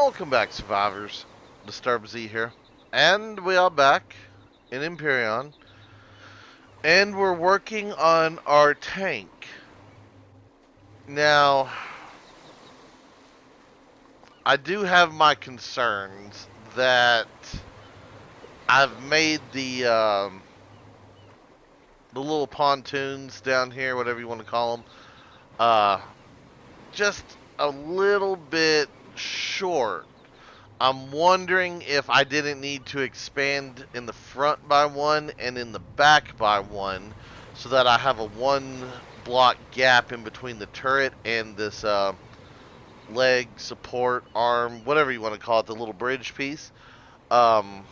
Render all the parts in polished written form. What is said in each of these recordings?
Welcome back, survivors. Disturb Z here. And we are back in Empyrion. And we're working on our tank. Now, I do have my concerns that I've made the little pontoons down here, whatever you want to call them, just a little bit short. I'm wondering if I didn't need to expand in the front by one and in the back by one so that I have a one block gap in between the turret and this leg, support, arm, whatever you want to call it, the little bridge piece. Um,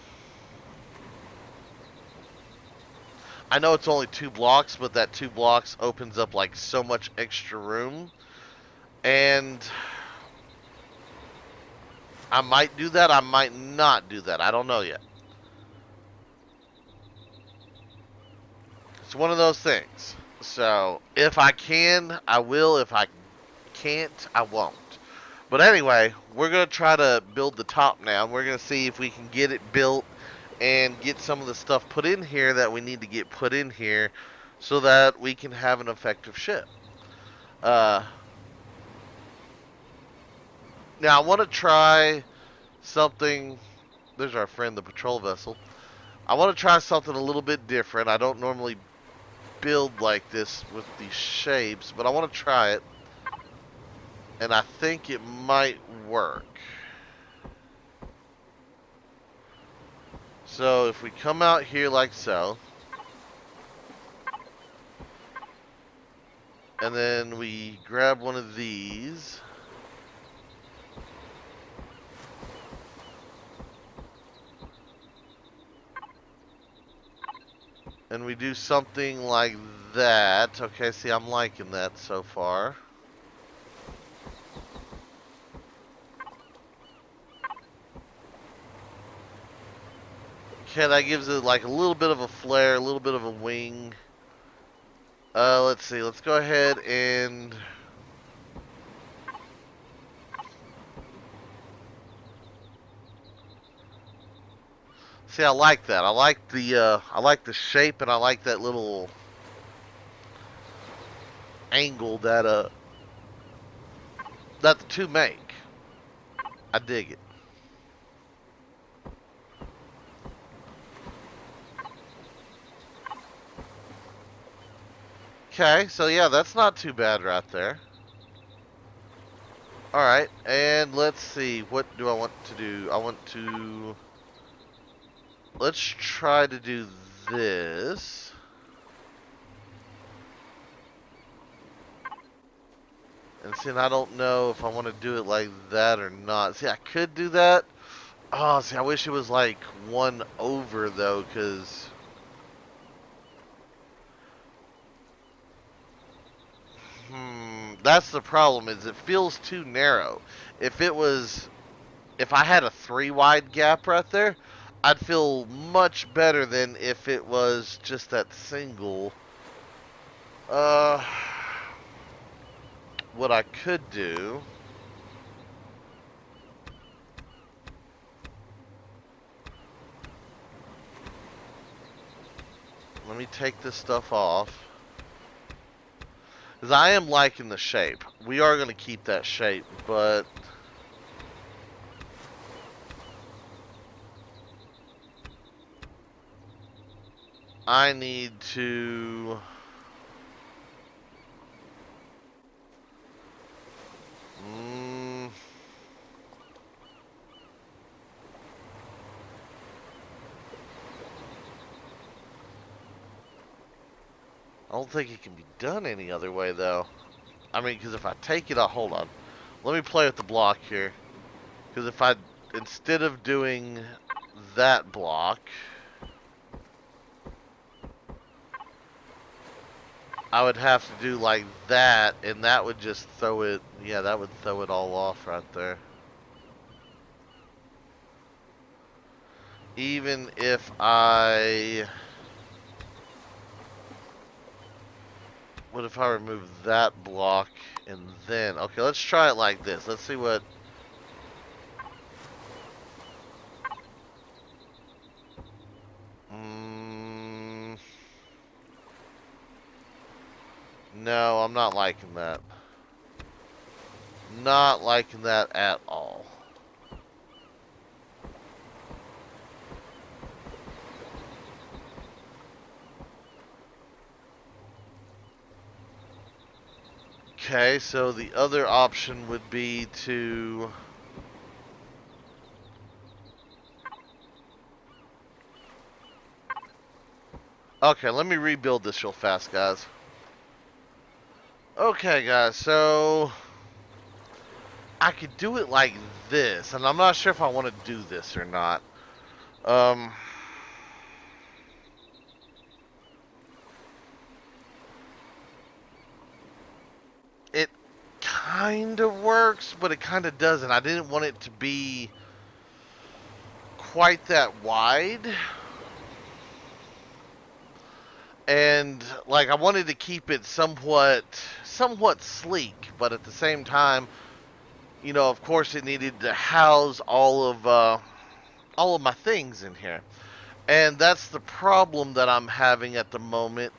I know it's only 2 blocks, but that 2 blocks opens up like so much extra room. And I might do that, I might not do that. I don't know yet. It's one of those things. So, if I can, I will. If I can't, I won't. But anyway, we're going to try to build the top now. We're going to see if we can get it built and get some of the stuff put in here that we need to get put in here so that we can have an effective ship. Now, I want to try something. There's our friend, the patrol vessel. I want to try something a little bit different. I don't normally build like this with these shapes, but I want to try it. And I think it might work. So if we come out here like so, and then we grab one of these, and we do something like that. Okay, see, I'm liking that so far. Okay, that gives it like a little bit of a flare, a little bit of a wing. Let's see, let's go ahead and see, I like that. I like the shape, and I like that little angle that the two make. I dig it. Okay, so yeah, that's not too bad right there. Alright, and let's see, what do I want to do? Let's try to do this. And see, I don't know if I want to do it like that or not. See, I could do that. Oh, see, I wish it was like one over though, because that's the problem, is it feels too narrow. If I had a 3 wide gap right there, I'd feel much better than if it was just that single. Uh, what I could do, let me take this stuff off. Because I am liking the shape. We are going to keep that shape, but I need to... I don't think it can be done any other way, though. I mean, because if I take it, hold on. Let me play with the block here. Because if I, instead of doing that block, I would have to do like that, and that would just throw it, yeah, that would throw it all off right there. Even if what if I remove that block and then, okay, let's try it like this. Let's see what, No, I'm not liking that. Not liking that at all. Okay, so the other option would be to... Okay, let me rebuild this real fast, guys. Okay, guys, so... I could do it like this, and I'm not sure if I want to do this or not. Um... It kind of works, but it kind of doesn't. I didn't want it to be quite that wide. And like I wanted to keep it somewhat sleek, but at the same time, of course it needed to house all of my things in here. And that's the problem that I'm having at the moment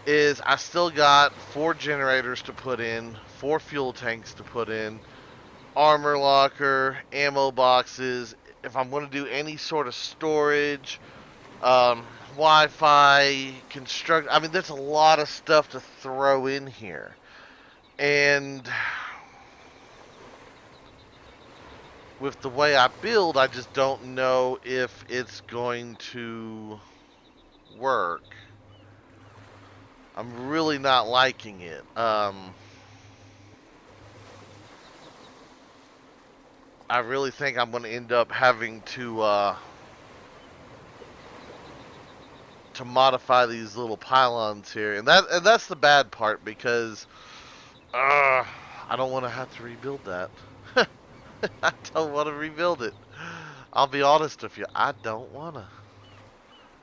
is I still got 4 generators to put in, 4 fuel tanks to put in, armor locker, ammo boxes. If I'm going to do any sort of storage, Wi-Fi, construct. I mean, there's a lot of stuff to throw in here, and with the way I build, I just don't know if it's going to work. I'm really not liking it. I really think I'm going to end up having to modify these little pylons here, and that's the bad part because I don't want to have to rebuild that. I don't want to rebuild it. I'll be honest with you, I don't want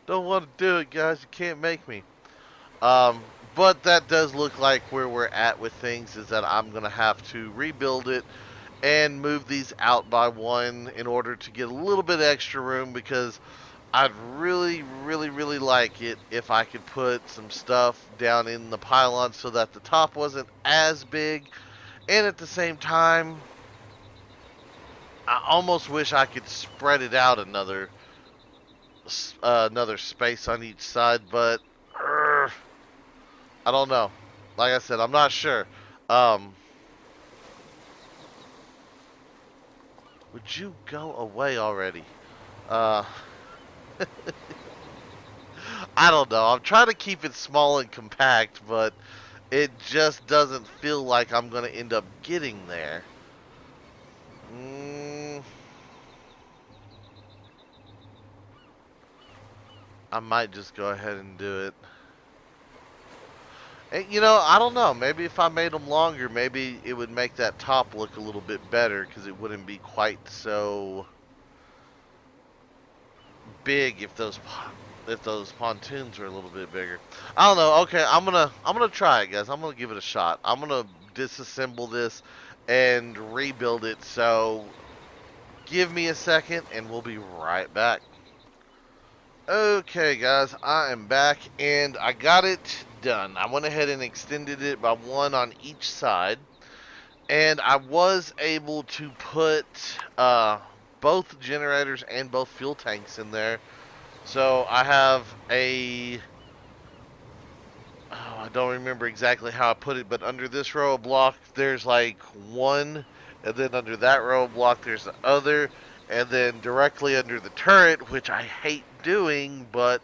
to do it, guys. You can't make me. Um, but that does look like where we're at with things is that I'm gonna have to rebuild it and move these out by one in order to get a little bit extra room because I'd really, really, really like it if I could put some stuff down in the pylon so that the top wasn't as big, and at the same time, I almost wish I could spread it out another space on each side, but I don't know. Like I said, I'm not sure. Um, would you go away already? Uh, I don't know. I'm trying to keep it small and compact, but it just doesn't feel like I'm going to end up getting there. Mm, I might just go ahead and do it. And, I don't know. Maybe if I made them longer, maybe it would make that top look a little bit better because it wouldn't be quite so big if those pontoons were a little bit bigger. I don't know. Okay, I'm gonna try it, guys. I'm gonna give it a shot. I'm gonna disassemble this and rebuild it. So give me a second, and we'll be right back. Okay, guys, I am back, and I got it done. I went ahead and extended it by one on each side, and I was able to put both generators and both fuel tanks in there. So I have I don't remember exactly how I put it, but under this row of block, there's like one, and then under that row of block, there's the other, and then directly under the turret, which I hate doing, but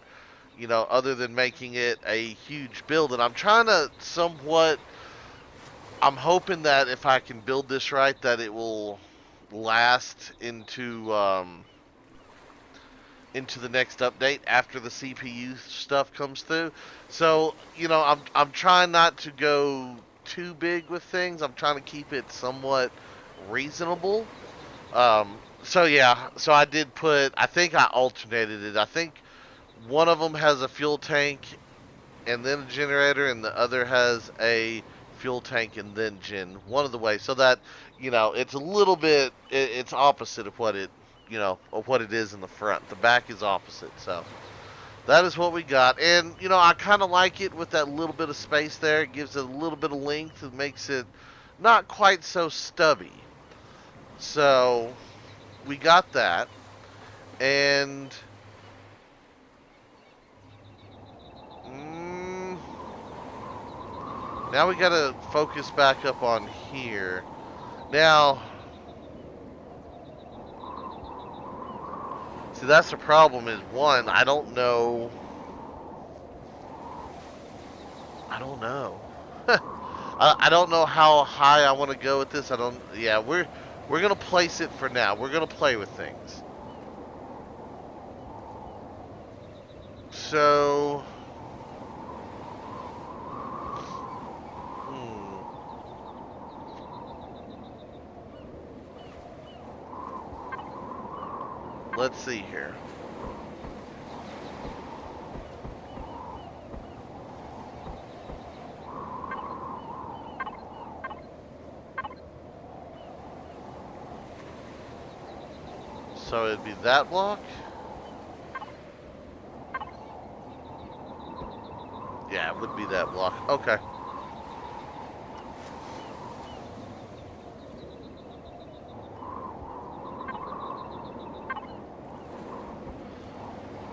other than making it a huge build, and I'm hoping that if I can build this right, that it will last into the next update after the CPU stuff comes through. So, I'm trying not to go too big with things. I'm trying to keep it somewhat reasonable. So yeah, so I think I alternated it. I think one of them has a fuel tank and then a generator, and the other has a fuel tank and then one of the way, so that it's a little bit it's opposite of what it is in the front. The back is opposite. So That is what we got. And, you know, I kind of like it with that little bit of space there. It gives it a little bit of length. It makes it not quite so stubby. So, we got that. And mm, now we got to focus back up on here. Now, see, that's the problem is one, I don't know. I don't know. I don't know how high I want to go with this. I don't. Yeah, we're gonna place it for now. We're gonna play with things. So, hmm, let's see here. So it'd be that block. Yeah, it would be that block. Okay.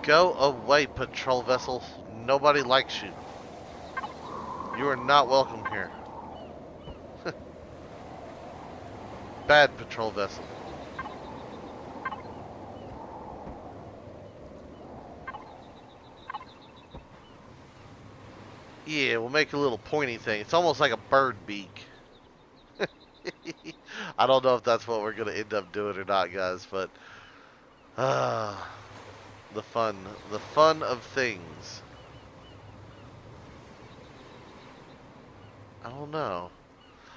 Go away, patrol vessel. Nobody likes you. You are not welcome here. Bad patrol vessel. Yeah, we'll make a little pointy thing. It's almost like a bird beak. I don't know if that's what we're gonna end up doing or not, guys, but ah, the fun of things. I don't know.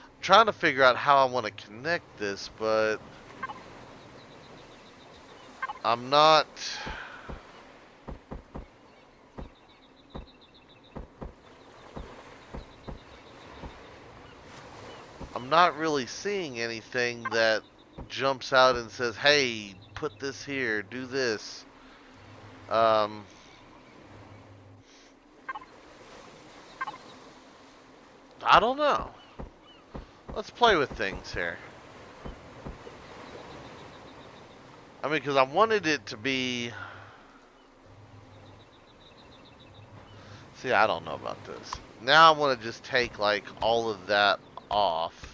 I'm trying to figure out how I want to connect this, but I'm not. I'm not really seeing anything that jumps out and says, "Hey, put this here, do this." Um, I don't know. Let's play with things here. I mean, because I wanted it to be. See, I don't know about this. Now I want to just take like all of that off.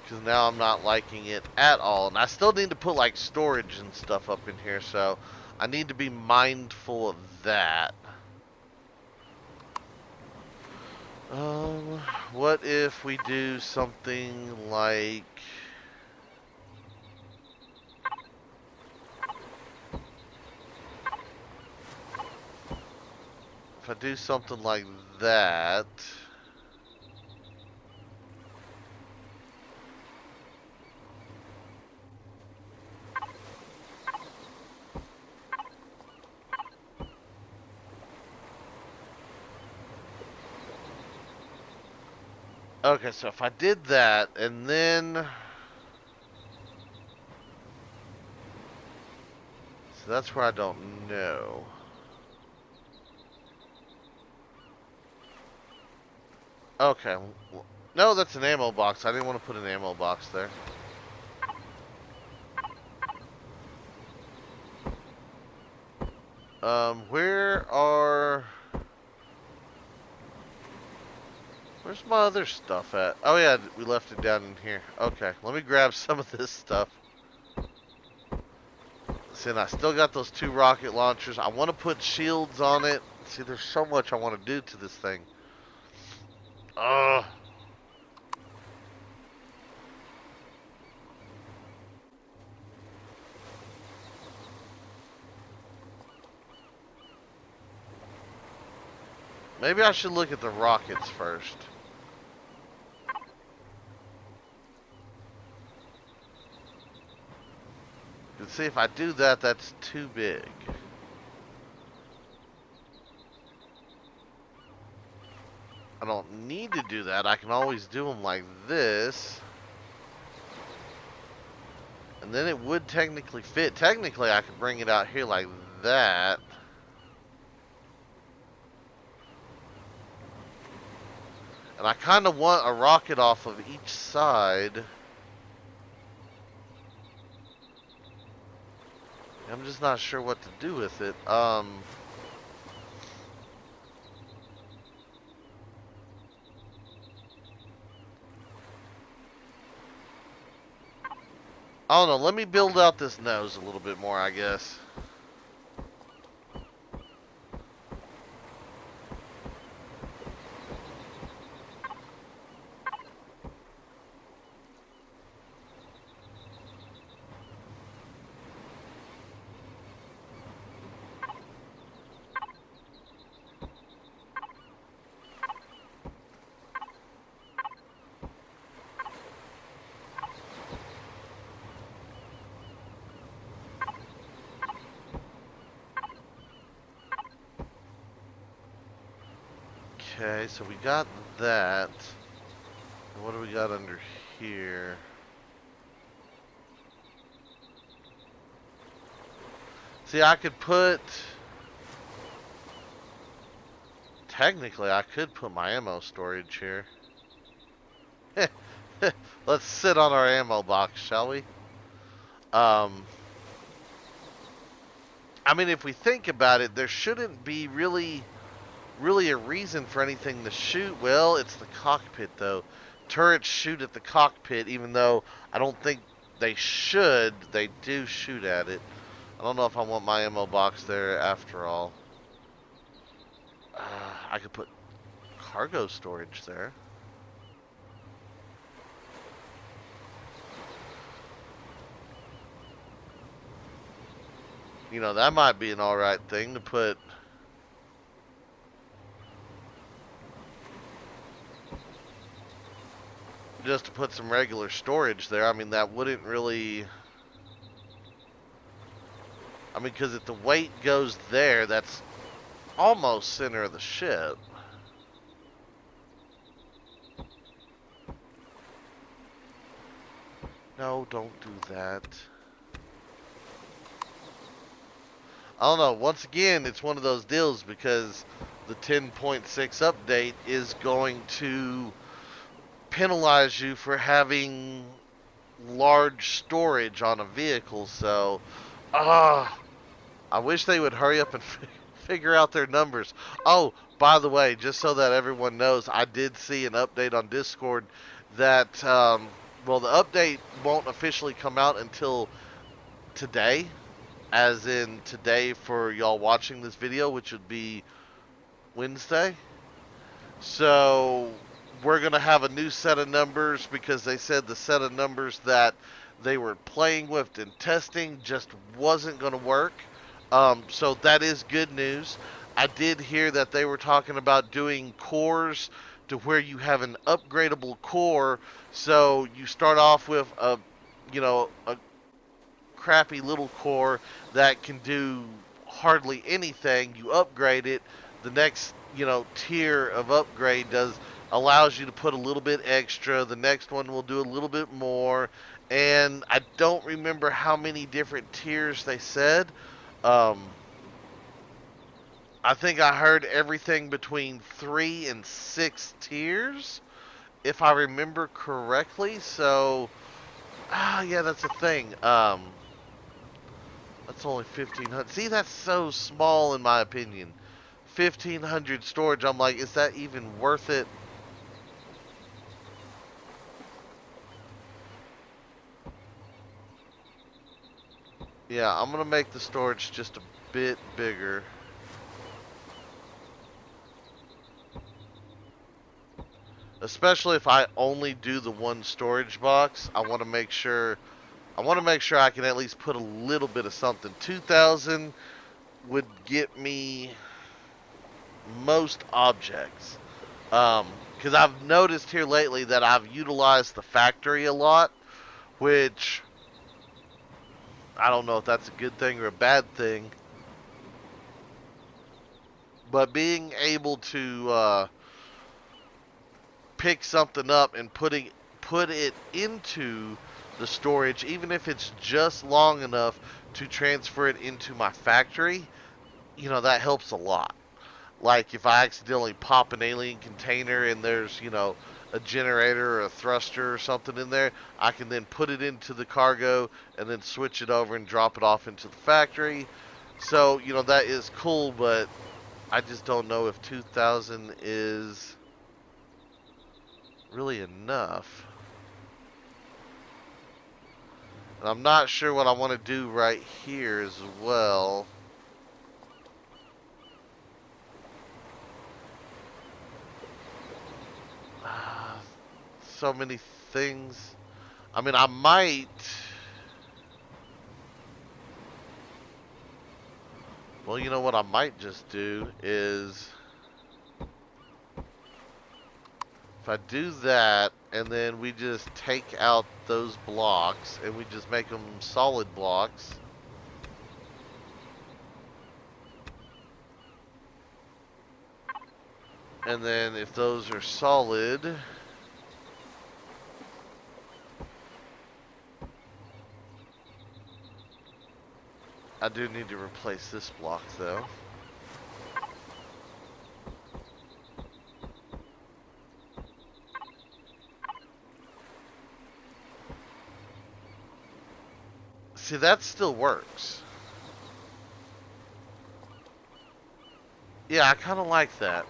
Because now I'm not liking it at all. And I still need to put like storage and stuff up in here, so I need to be mindful of that. Um, what if we do something like... If I do something like that... Okay, so if I did that, and then... So that's where I don't know. Okay. No, that's an ammo box. I didn't want to put an ammo box there. Where are... Where's my other stuff at? Oh yeah, we left it down in here. Okay, let me grab some of this stuff. See, and I still got those 2 rocket launchers. I want to put shields on it. See, there's so much I want to do to this thing. Ugh. Maybe I should look at the rockets first. And see, if I do that, that's too big. I don't need to do that. I can always do them like this. And then it would technically fit. Technically, I could bring it out here like that. And I kind of want a rocket off of each side. I'm just not sure what to do with it. I don't know. Let me build out this nose a little bit more, I guess. Okay, so we got that. And what do we got under here? See, I could put... Technically, I could put my ammo storage here. Let's sit on our ammo box, shall we? I mean, if we think about it, there shouldn't be really a reason for anything to shoot. Well, it's the cockpit, though. Turrets shoot at the cockpit, even though I don't think they should. They do shoot at it. I don't know if I want my ammo box there after all. I could put cargo storage there. You know, that might be an alright thing to put. Just to put some regular storage there. I mean, that wouldn't really... I mean, because if the weight goes there, that's almost center of the ship. No, don't do that. I don't know. Once again, it's one of those deals because the 10.6 update is going to penalize you for having large storage on a vehicle. So, I wish they would hurry up and figure out their numbers. Oh, by the way, just so that everyone knows, I did see an update on Discord that, well, the update won't officially come out until today, as in today for y'all watching this video, which would be Wednesday. So we're going to have a new set of numbers because they said the set of numbers that they were playing with and testing just wasn't going to work. So that is good news. I did hear that they were talking about doing cores to where you have an upgradable core. So you start off with a crappy little core that can do hardly anything. You upgrade it. The next, tier of upgrade allows you to put a little bit extra. The next one will do a little bit more. And I don't remember how many different tiers they said. I think I heard everything between 3 and 6 tiers, if I remember correctly. So, yeah, that's a thing. That's only 1,500. See, that's so small in my opinion. 1,500 storage. I'm like, is that even worth it? Yeah, I'm gonna make the storage just a bit bigger. Especially if I only do the one storage box, I want to make sure I can at least put a little bit of something. 2,000 would get me most objects. Because I've noticed here lately that I've utilized the factory a lot, which I don't know if that's a good thing or a bad thing. But being able to pick something up and put it into the storage, even if it's just long enough to transfer it into my factory, that helps a lot. Like if I accidentally pop an alien container and there's, a generator or a thruster or something in there, I can then put it into the cargo and then switch it over and drop it off into the factory. So, that is cool, but I just don't know if 2,000 is really enough. And I'm not sure what I want to do right here as well. So many things. I mean, I might. Well, you know what I might just do is, if I do that and then we just take out those blocks and we just make them solid blocks. And then if those are solid, I do need to replace this block though. See, that still works. Yeah, I kind of like that.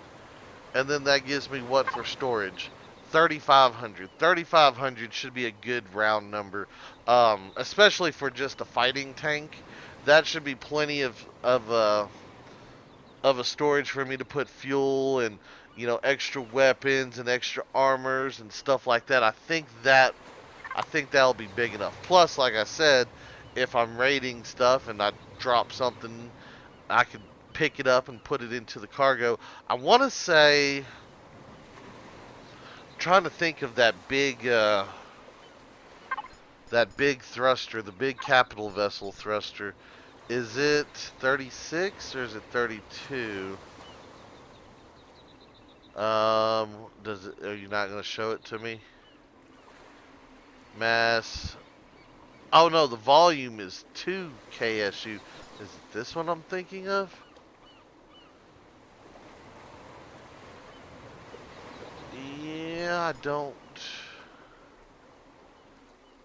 And then that gives me what for storage? 3,500. 3,500 should be a good round number, especially for just a fighting tank. That should be plenty of a storage for me to put fuel and extra weapons and extra armors and stuff like that. I think that'll be big enough. Plus, like I said, if I'm raiding stuff and I drop something, I could pick it up and put it into the cargo. I want to say, trying to think of that big thruster, the big capital vessel thruster. Is it 36 or is it 32? Are you not going to show it to me? Mass. Oh no, the volume is 2 KSU. Is it this one I'm thinking of? Yeah, I don't.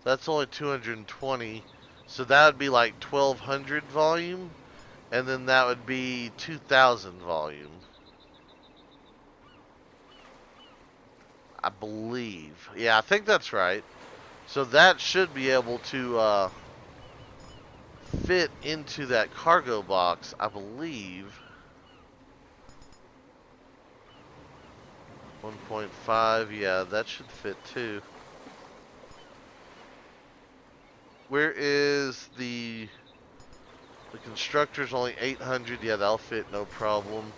That's only 220. So that would be like 1,200 volume. And then that would be 2,000 volume. I believe. Yeah, I think that's right. So that should be able to fit into that cargo box, I believe. 1.5, yeah, that should fit too. Where is the constructor's only 800? Yeah, that'll fit, no problem.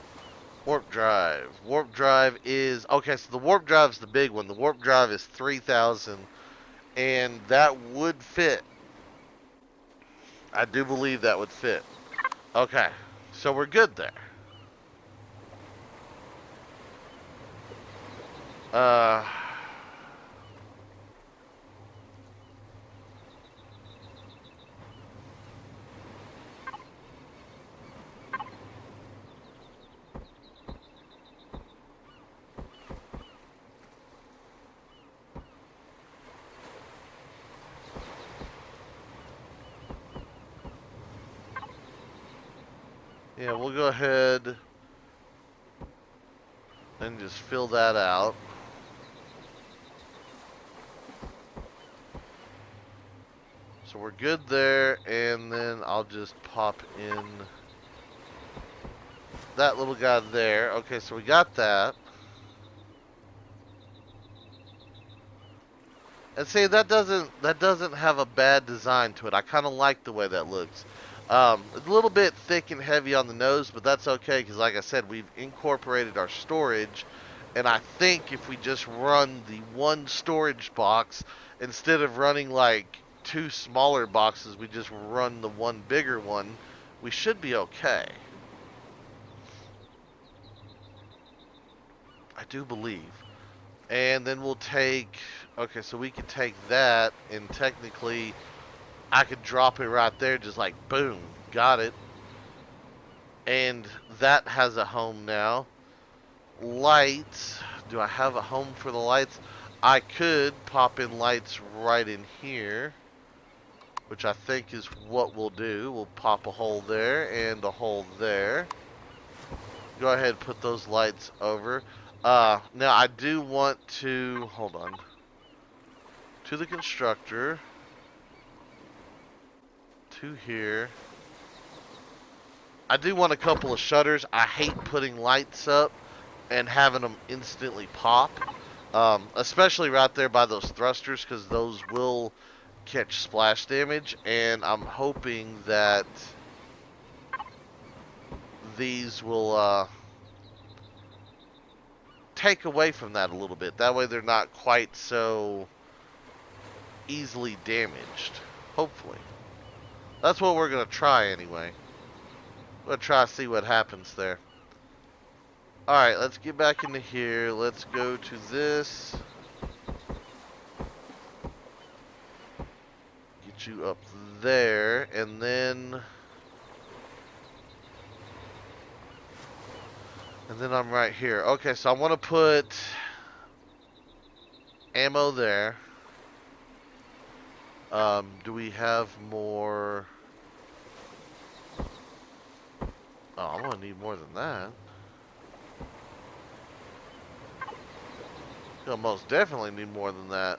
Warp drive. Warp drive is okay. So the warp drive is the big one. The warp drive is 3,000, and that would fit. I do believe that would fit. Okay, so we're good there. Uh, yeah, we'll go ahead and just fill that out. So we're good there, and then I'll just pop in that little guy there. Okay, so we got that. And see, that doesn't have a bad design to it. I kind of like the way that looks. A little bit thick and heavy on the nose, but that's okay because, like I said, we've incorporated our storage. And I think if we just run the one storage box instead of running like two smaller boxes, we just run the one bigger one. We should be okay. I do believe. And then we'll take... Okay, so we could take that, and technically I could drop it right there, just like, boom, got it. And that has a home now. Lights. Do I have a home for the lights? I could pop in lights right in here, which I think is what we'll do. We'll pop a hole there and a hole there. Go ahead and put those lights over. Now I do want to, hold on, to the constructor, to here. I do want a couple of shutters. I hate putting lights up and having them instantly pop, especially right there by those thrusters, because those will catch splash damage, and I'm hoping that these will take away from that a little bit. That way they're not quite so easily damaged. Hopefully. That's what we're going to try anyway. We'll try to see what happens there. Alright, let's get back into here. Let's go to this. Get you up there, and then I'm right here. Okay, so I want to put ammo there. Do we have more? Oh, I'm gonna need more than that. You'll most definitely need more than that.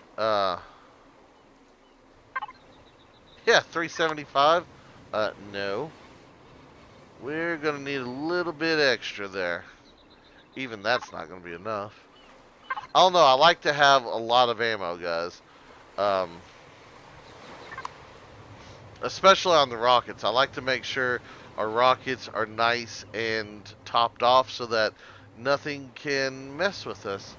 Yeah, 375. No. We're gonna need a little bit extra there. Even that's not gonna be enough. I don't know. I like to have a lot of ammo, guys. Especially on the rockets. I like to make sure our rockets are nice and topped off so that nothing can mess with us.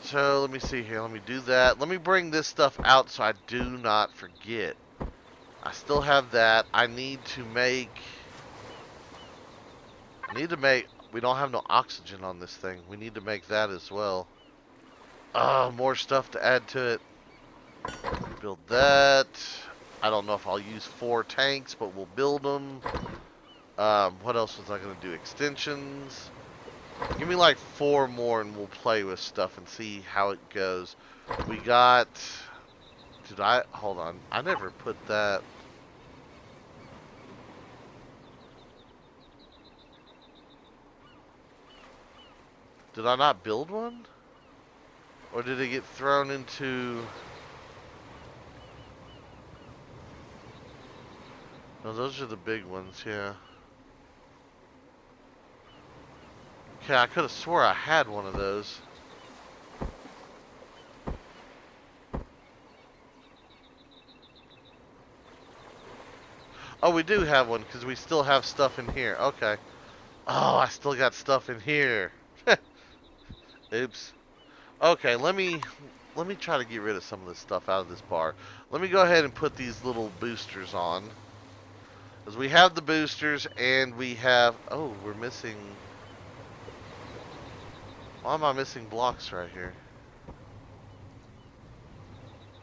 So let me see here. Let me do that. Let me bring this stuff out so I do not forget. I still have that. I need to make... We don't have no oxygen on this thing. We need to make that as well. Oh, more stuff to add to it. Build that. I don't know if I'll use 4 tanks, but we'll build them. What else was I going to do? Extensions. Give me like 4 more and we'll play with stuff and see how it goes. We got... Hold on. I never put that... Did I not build one? Or did it get thrown into... No, those are the big ones, yeah. Okay, I could have swore I had one of those. Oh, we do have one, because we still have stuff in here. Okay. Oh, I still got stuff in here. Oops. Okay, let me try to get rid of some of this stuff out of this bar. Let me go ahead and put these little boosters on. Because we have the boosters, and we have... Oh, we're missing... Why am I missing blocks right here?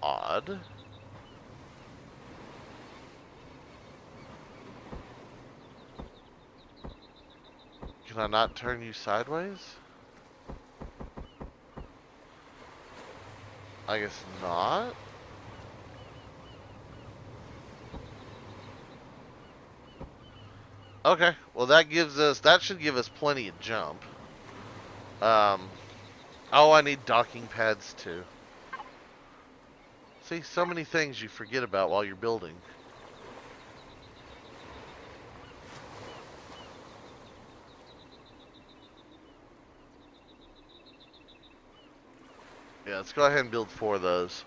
Odd. Can I not turn you sideways? I guess not. Okay, well that should give us plenty of jump. Oh, I need docking pads too. See, so many things you forget about while you're building. Yeah, let's go ahead and build 4 of those.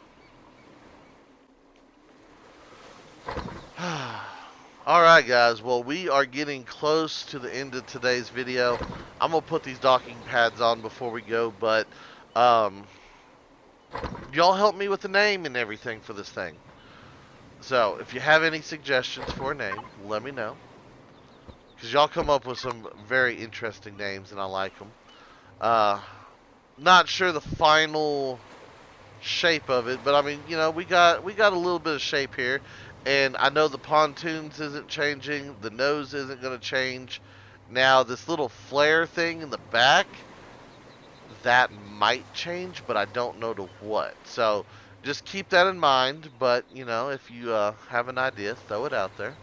Alright guys, well we are getting close to the end of today's video. I'm going to put these docking pads on before we go, but y'all help me with the name and everything for this thing. So, if you have any suggestions for a name, let me know. Because y'all come up with some very interesting names and I like them. Uh, Not sure the final shape of it, but I mean, we got a little bit of shape here, and I know the pontoons isn't changing, the nose isn't going to change. Now this little flare thing in the back, that might change, but I don't know to what. So just keep that in mind. But if you have an idea, throw it out there.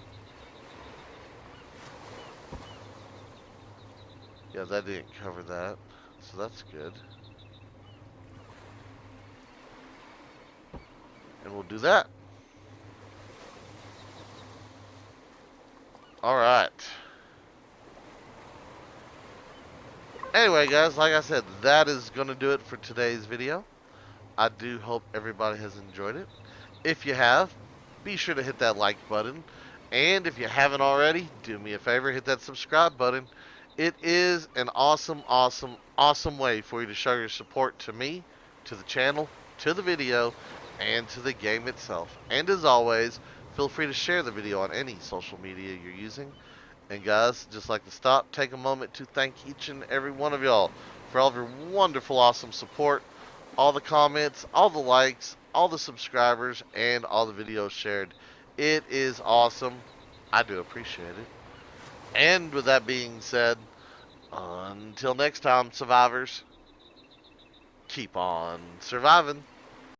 Yeah, that didn't cover that, so that's good. And we'll do that. All right. Anyway, guys, like I said, that is going to do it for today's video. I do hope everybody has enjoyed it. If you have, be sure to hit that like button. And if you haven't already, do me a favor, hit that subscribe button. It is an awesome, awesome, awesome way for you to show your support to me, to the channel, to the video, and to the game itself. And as always, feel free to share the video on any social media you're using. And guys, just like to stop, take a moment to thank each and every one of y'all for all of your wonderful, awesome support, all the comments, all the likes, all the subscribers, and all the videos shared. It is awesome. I do appreciate it. And with that being said, until next time, survivors, keep on surviving.